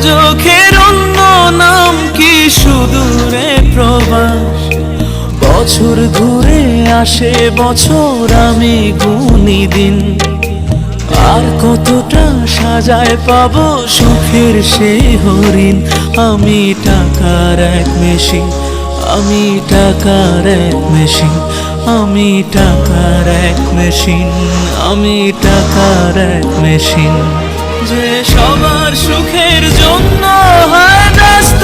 চোখের অন্য নাম কি সুদূরে প্রবাস। বছর ঘুরে আসে বছর, আমি গুনি দিন। আর কতটা সাজায় পাবো সুখের সেই হরিণ। আমি টাকার এক মেশিন, আমি টাকার এক মেশিন, আমি টাকার এক মেশিন, আমি টাকার এক মেশিন। যে সবার সুখের জন্য হয় ব্যস্ত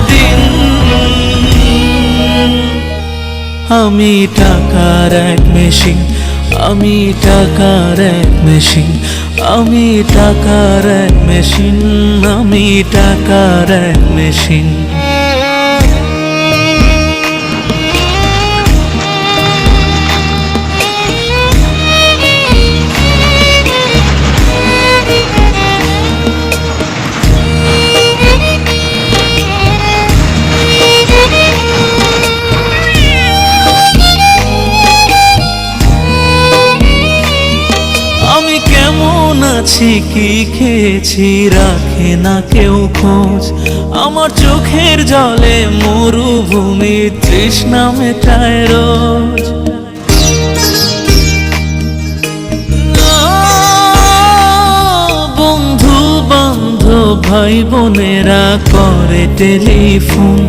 দিন। আমি টাকার এক মেশিন, আমি টাকার এক মেশিন, আমি টাকার এক মেশিন, আমি টাকার এক মেশিন। কেমন আছি কি খেয়েছি রাখে না কেউ খোঁজ। আমার চোখের জলে মরুভূমি তৃষ্ণা মেটায় রোজ। বন্ধু বান্ধব ভাই বোনেরা করে টেলিফোন।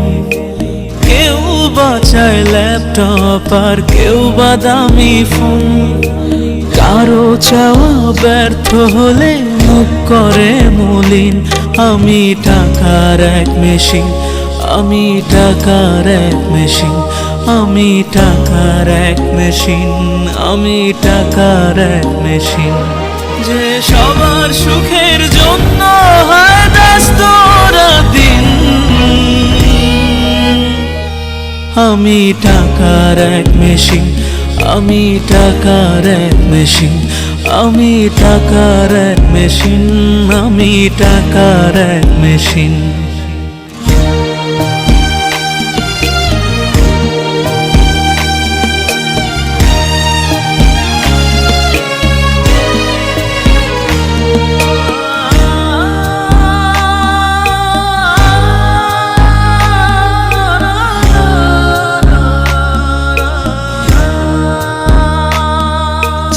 কেউ বাঁচায় ল্যাপটপ আর কেউ বা দামি ফোন। কারো চাওয়া ব্যর্থ হলে মুখ করে মলিন। আমি টাকার এক মেশিন, আমি টাকার এক মেশিন, আমি টাকার এক মেশিন, আমি টাকার এক মেশিন। যে সবার সুখের জন্য হয় ব্যস্ত দিন। আমি টাকার এক মেশিন, আমি টাকার এক মেশিন, আমি টাকার এক মেশিন, আমি টাকার এক মেশিন।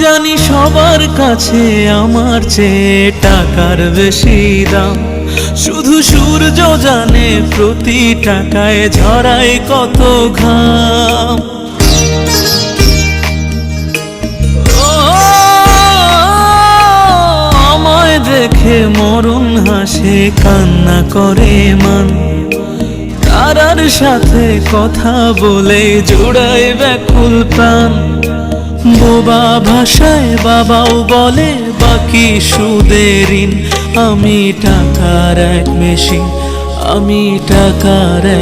জানি সবার কাছে আমার চেয়ে টাকার বেশি দাম। শুধু সূর্য জানে প্রতি টাকায় ঝরায় কত ঘাম। আমায় দেখে মরণ হাসে কান্না করে মান। তারার সাথে কথা বলে জোড়ায় ব্যাকুল প্রাণ। বোবা ভাষায় বাবাও বলে বাকি সুদের ঋণ। আমি টাকার এক মেশিন, আমি টাকার এক